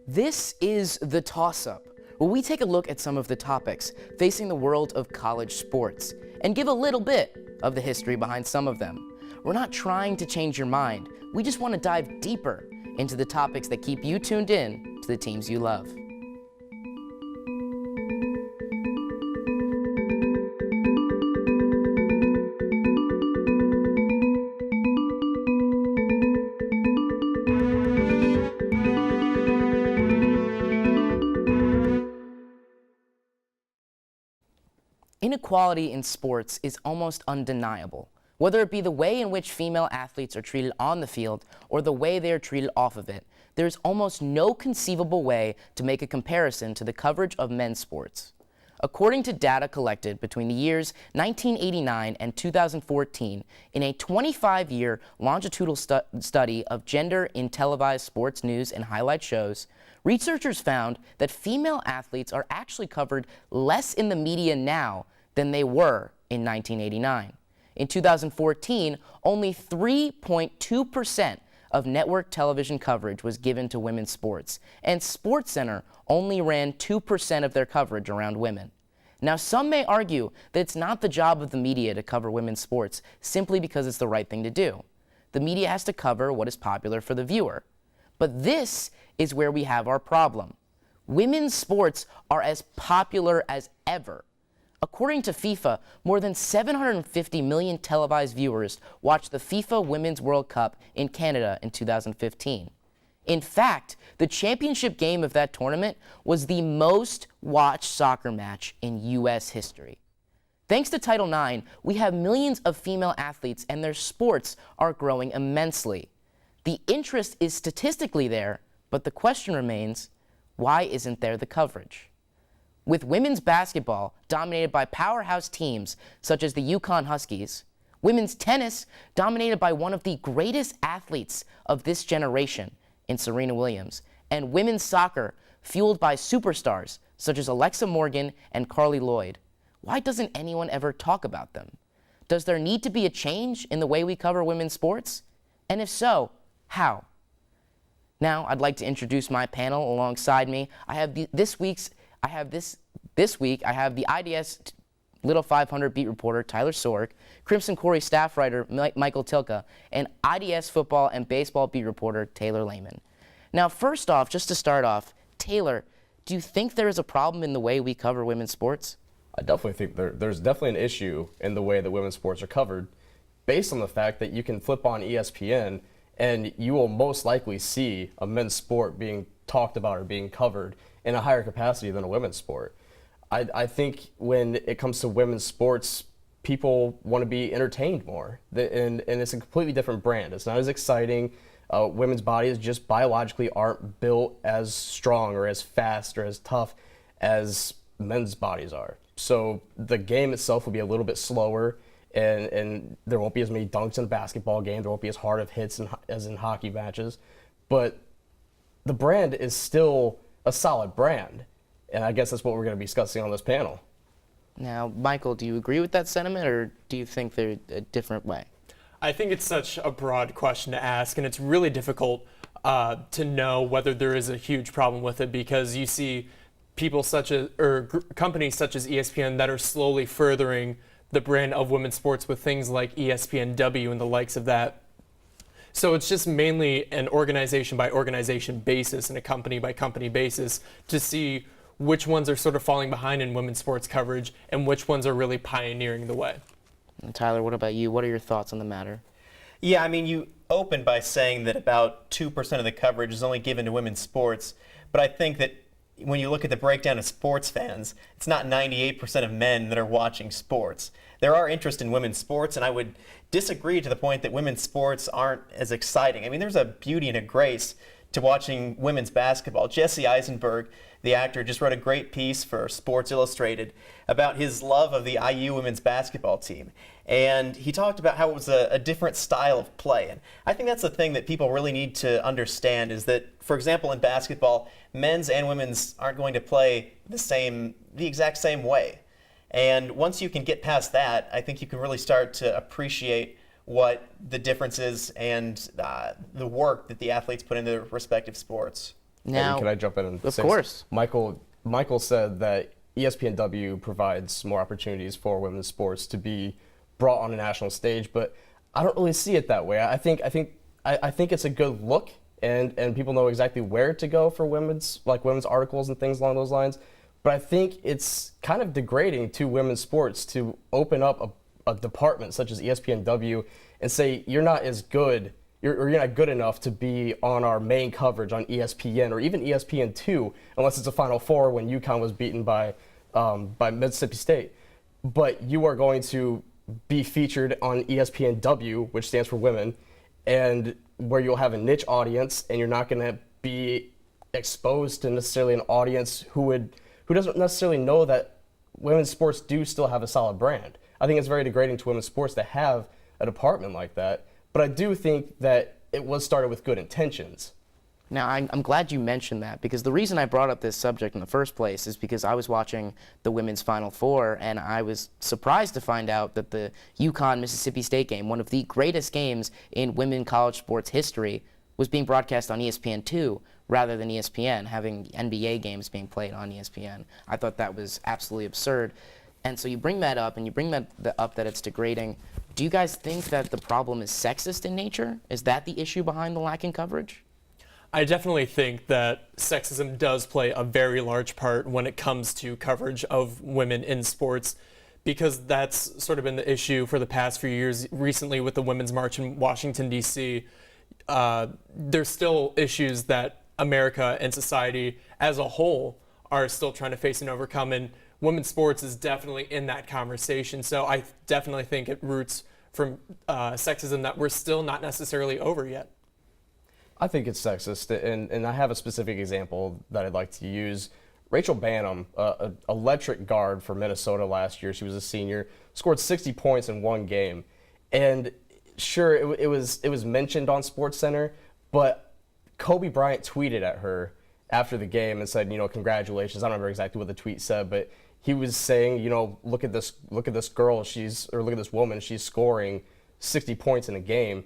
This is The Toss-Up, where we take a look at some of the topics facing the world of college sports and give a little bit of the history behind some of them. We're not trying to change your mind. We just want to dive deeper into the topics that keep you tuned in to the teams you love. Inequality in sports is almost undeniable, whether it be the way in which female athletes are treated on the field or the way they are treated off of it. There's almost no conceivable way to make a comparison to the coverage of men's sports. According to data collected between the years 1989 and 2014 in a 25-year longitudinal study of gender in televised sports news and highlight shows, researchers found that female athletes are actually covered less in the media now than they were in 1989. In 2014, only 3.2% of network television coverage was given to women's sports, and SportsCenter only ran 2% of their coverage around women. Now, some may argue that it's not the job of the media to cover women's sports simply because it's the right thing to do. The media has to cover what is popular for the viewer. But this is where we have our problem. Women's sports are as popular as ever. According to FIFA, more than 750 million televised viewers watched the FIFA Women's World Cup in Canada in 2015. In fact, the championship game of that tournament was the most watched soccer match in U.S. history. Thanks to Title IX, we have millions of female athletes and their sports are growing immensely. The interest is statistically there, but the question remains, why isn't there the coverage? With women's basketball dominated by powerhouse teams such as the UConn Huskies, women's tennis dominated by one of the greatest athletes of this generation in Serena Williams, and women's soccer fueled by superstars such as Alexa Morgan and Carly Lloyd, why doesn't anyone ever talk about them? Does there need to be a change in the way we cover women's sports? And if so, how? Now, I'd like to introduce my panel alongside me. This week I have the IDS Little 500 beat reporter Tyler Sork, Crimson Quarry staff writer Michael Tilka, and IDS football and baseball beat reporter Taylor Lehman. Now, first off, just to start off, Taylor, do you think there is a problem in the way we cover women's sports? I definitely think there's definitely an issue in the way that women's sports are covered, based on the fact that you can flip on ESPN and you will most likely see a men's sport being talked about or being covered in a higher capacity than a women's sport. I think when it comes to women's sports, people want to be entertained more, and it's a completely different brand. It's not as exciting. Women's bodies just biologically aren't built as strong or as fast or as tough as men's bodies are. So the game itself will be a little bit slower, and there won't be as many dunks in a basketball game. There won't be as hard of hits as in hockey matches. But the brand is still a solid brand. And I guess that's what we're going to be discussing on this panel. Now, Michael, do you agree with that sentiment, or do you think there's a different way? I think it's such a broad question to ask, and it's really difficult to know whether there is a huge problem with it, because you see people companies such as ESPN that are slowly furthering the brand of women's sports with things like ESPNW and the likes of that. So it's just mainly an organization by organization basis and a company by company basis to see which ones are sort of falling behind in women's sports coverage and which ones are really pioneering the way. And Tyler, what about you? What are your thoughts on the matter? Yeah, I mean, you opened by saying that about 2% of the coverage is only given to women's sports, but I think that when you look at the breakdown of sports fans, it's not 98% of men that are watching sports. There are interest in women's sports, and I would disagree to the point that women's sports aren't as exciting. I mean, there's a beauty and a grace to watching women's basketball. Jesse Eisenberg, the actor, just wrote a great piece for Sports Illustrated about his love of the IU women's basketball team. And he talked about how it was a different style of play. And I think that's the thing that people really need to understand is that, for example, in basketball, men's and women's aren't going to play the exact same way. And once you can get past that, I think you can really start to appreciate what the difference is and the work that the athletes put into their respective sports. Now, can I jump in and of say course. Michael said that E ESPNW provides more opportunities for women's sports to be brought on a national stage, but I don't really see it that way. I think it's a good look, and people know exactly where to go for women's articles and things along those lines. But I think it's kind of degrading to women's sports to open up a department such as ESPNW and say you're not as good, or you're not good enough to be on our main coverage on ESPN or even ESPN2, unless it's a Final Four when UConn was beaten by Mississippi State. But you are going to be featured on ESPNW, which stands for women, and where you'll have a niche audience, and you're not going to be exposed to necessarily an audience who doesn't necessarily know that women's sports do still have a solid brand. I think it's very degrading to women's sports to have a department like that, but I do think that it was started with good intentions. Now, I'm glad you mentioned that, because the reason I brought up this subject in the first place is because I was watching the women's Final Four, and I was surprised to find out that the UConn-Mississippi State game, one of the greatest games in women college sports history, was being broadcast on ESPN2 rather than ESPN, having NBA games being played on ESPN. I thought that was absolutely absurd. And so you bring that up, and you bring that up that it's degrading. Do you guys think that the problem is sexist in nature? Is that the issue behind the lack in coverage? I definitely think that sexism does play a very large part when it comes to coverage of women in sports, because that's sort of been the issue for the past few years. Recently with the Women's March in Washington, D.C., there's still issues that America and society as a whole are still trying to face and overcome, and women's sports is definitely in that conversation. So I definitely think it roots from sexism that we're still not necessarily over yet. I think it's sexist, and I have a specific example that I'd like to use. Rachel Banham, an electric guard for Minnesota last year, she was a senior, scored 60 points in one game. And sure, it was mentioned on SportsCenter, but Kobe Bryant tweeted at her after the game and said, congratulations. I don't remember exactly what the tweet said, but he was saying, look at this girl, look at this woman, she's scoring 60 points in a game.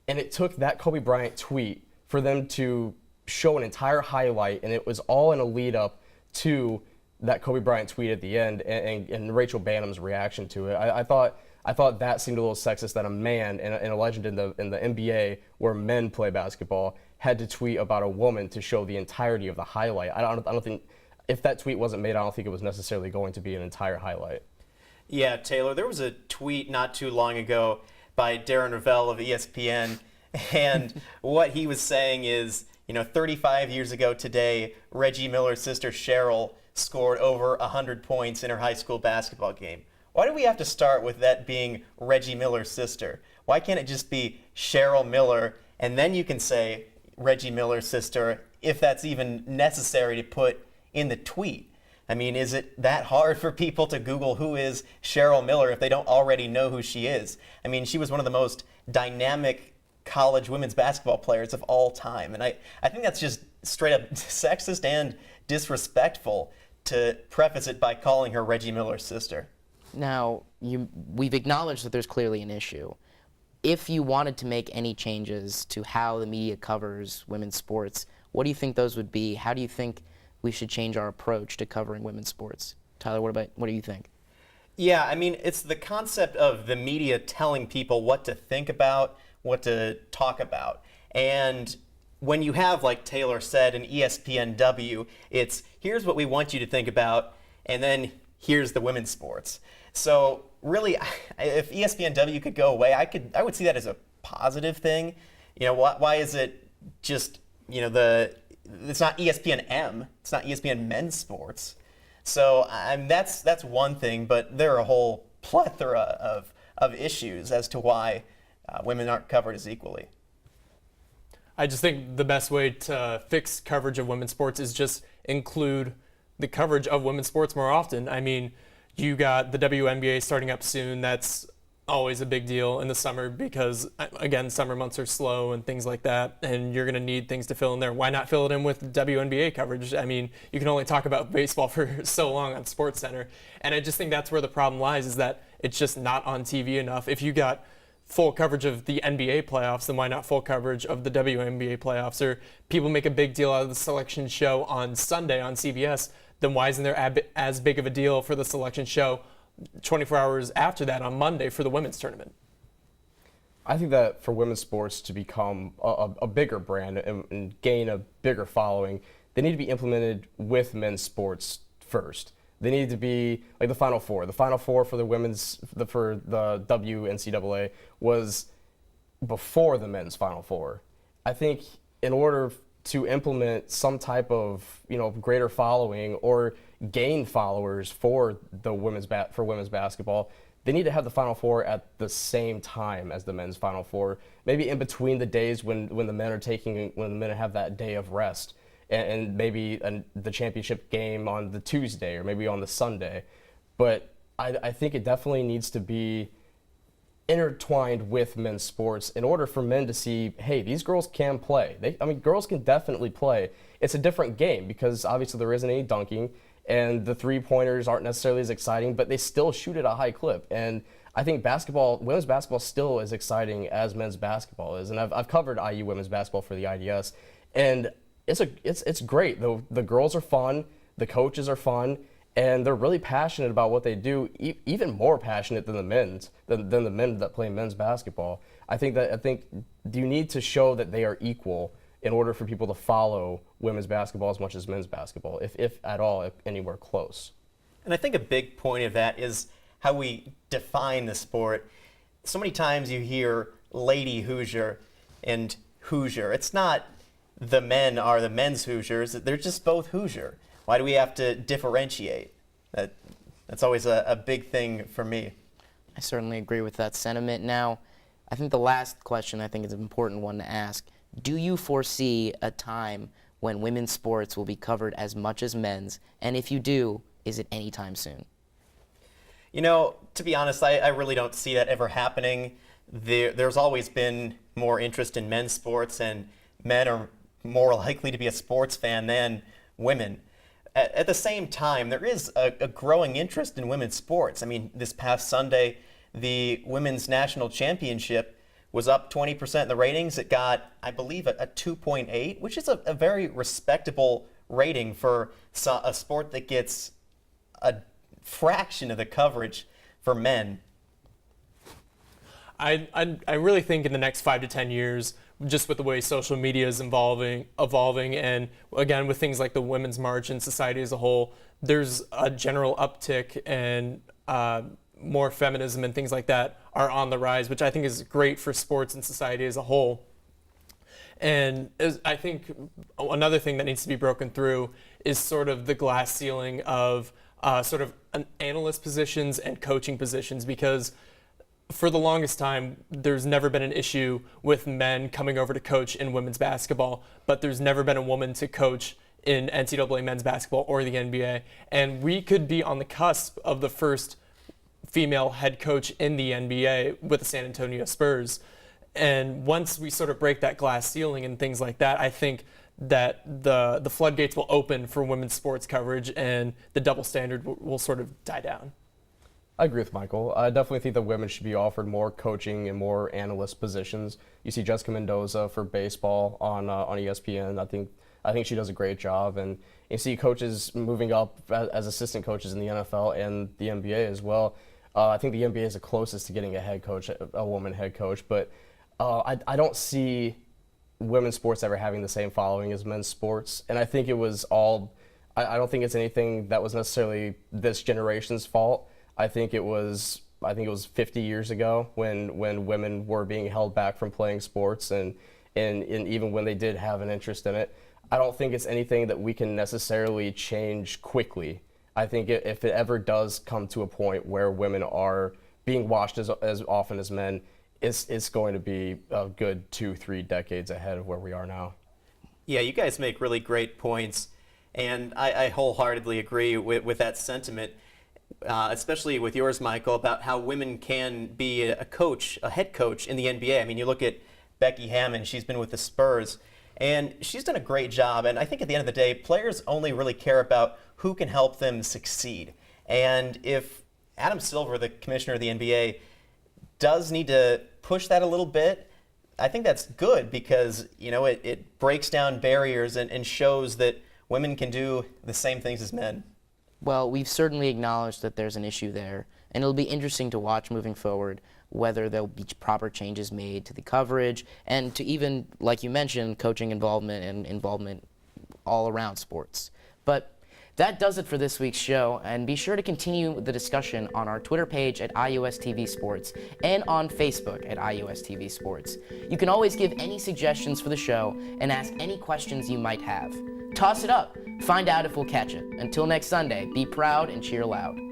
And it took that Kobe Bryant tweet for them to show an entire highlight, and it was all in a lead up to that Kobe Bryant tweet at the end and Rachel Banham's reaction to it. I thought that seemed a little sexist that a man and a legend in the NBA where men play basketball had to tweet about a woman to show the entirety of the highlight. I don't think, if that tweet wasn't made, I don't think it was necessarily going to be an entire highlight. Yeah, Taylor, there was a tweet not too long ago by Darren Rovell of ESPN, and what he was saying is, 35 years ago today, Reggie Miller's sister Cheryl scored over 100 points in her high school basketball game. Why do we have to start with that being Reggie Miller's sister? Why can't it just be Cheryl Miller, and then you can say Reggie Miller's sister, if that's even necessary to put in the tweet? I mean, is it that hard for people to Google who is Cheryl Miller if they don't already know who she is? I mean, she was one of the most dynamic college women's basketball players of all time. And I think that's just straight up sexist and disrespectful to preface it by calling her Reggie Miller's sister. Now, we've acknowledged that there's clearly an issue. If you wanted to make any changes to how the media covers women's sports, what do you think those would be? How do you think we should change our approach to covering women's sports? Tyler, what do you think? Yeah, I mean, it's the concept of the media telling people what to think about, what to talk about. And when you have, like Taylor said, an ESPNW, it's here's what we want you to think about, and then here's the women's sports. So really, if ESPNW could go away, I would see that as a positive thing. Why is it just, it's not ESPN-M, it's not ESPN men's sports. So that's one thing, but there are a whole plethora of issues as to why women aren't covered as equally. I just think the best way to fix coverage of women's sports is just include the coverage of women's sports more often. I mean, you got the WNBA starting up soon. That's always a big deal in the summer because, again, summer months are slow and things like that, and you're going to need things to fill in there. Why not fill it in with WNBA coverage? I mean, you can only talk about baseball for so long on SportsCenter, and I just think that's where the problem lies, is that it's just not on TV enough. If you got full coverage of the NBA playoffs, then why not full coverage of the WNBA playoffs? Or people make a big deal out of the selection show on Sunday on CBS, then why isn't there as big of a deal for the selection show 24 hours after that on Monday for the women's tournament? I think that for women's sports to become a bigger brand and gain a bigger following, they need to be implemented with men's sports first. They need to be like the Final Four. The Final Four for the for the WNCAA was before the men's Final Four. I think in order to implement some type of greater following or gain followers for the women's basketball, they need to have the Final Four at the same time as the men's Final Four. Maybe in between the days when the men have that day of rest. And maybe the championship game on the Tuesday or maybe on the Sunday. But I think it definitely needs to be intertwined with men's sports in order for men to see, hey, these girls can play. Girls can definitely play. It's a different game because obviously there isn't any dunking and the three-pointers aren't necessarily as exciting, but they still shoot at a high clip. And I think women's basketball still as exciting as men's basketball is. And I've covered IU women's basketball for the IDS. And it's great. The girls are fun, the coaches are fun, and they're really passionate about what they do, even more passionate than the men that play men's basketball. I think you need to show that they are equal in order for people to follow women's basketball as much as men's basketball, if at all, if anywhere close. And I think a big point of that is how we define the sport. So many times you hear Lady Hoosier and Hoosier. It's not the men are the men's Hoosiers. They're just both Hoosier. Why do we have to differentiate? That's always a big thing for me. I certainly agree with that sentiment. Now, I think the last question I think is an important one to ask. Do you foresee a time when women's sports will be covered as much as men's? And if you do, is it anytime soon? To be honest, I really don't see that ever happening. There's always been more interest in men's sports, and men are more likely to be a sports fan than women. At the same time, there is a growing interest in women's sports. This past Sunday, the Women's National Championship was up 20% in the ratings. It got, I believe, a 2.8, which is a very respectable rating for a sport that gets a fraction of the coverage for men. I really think in the next 5 to 10 years, just with the way social media is evolving, and again with things like the Women's March and society as a whole, there's a general uptick and more feminism and things like that are on the rise, which I think is great for sports and society as a whole. And I think another thing that needs to be broken through is sort of the glass ceiling of sort of analyst positions and coaching positions, because for the longest time, there's never been an issue with men coming over to coach in women's basketball, but there's never been a woman to coach in NCAA men's basketball or the NBA. And we could be on the cusp of the first female head coach in the NBA with the San Antonio Spurs. And once we sort of break that glass ceiling and things like that, I think that the floodgates will open for women's sports coverage and the double standard will sort of die down. I agree with Michael. I definitely think that women should be offered more coaching and more analyst positions. You see Jessica Mendoza for baseball on ESPN. I think she does a great job, and you see coaches moving up as assistant coaches in the NFL and the NBA as well. I think the NBA is the closest to getting a woman head coach, but I don't see women's sports ever having the same following as men's sports, and I think it was all. I don't think it's anything that was necessarily this generation's fault. I think it was 50 years ago when women were being held back from playing sports, and even when they did have an interest in it. I don't think it's anything that we can necessarily change quickly. I think if it ever does come to a point where women are being watched as often as men, it's going to be a good 2-3 decades ahead of where we are now. Yeah, you guys make really great points, and I wholeheartedly agree with that sentiment. Especially with yours, Michael, about how women can be a head coach in the NBA. You look at Becky Hammon, she's been with the Spurs, and she's done a great job. And I think at the end of the day, players only really care about who can help them succeed. And if Adam Silver, the commissioner of the NBA, does need to push that a little bit, I think that's good because, it breaks down barriers and shows that women can do the same things as men. Well, we've certainly acknowledged that there's an issue there, and it'll be interesting to watch moving forward whether there'll be proper changes made to the coverage and to even, like you mentioned, coaching involvement and involvement all around sports. But that does it for this week's show, and be sure to continue the discussion on our Twitter page at IUSTV Sports and on Facebook at IUSTV Sports. You can always give any suggestions for the show and ask any questions you might have. Toss it up. Find out if we'll catch it. Until next Sunday, be proud and cheer loud.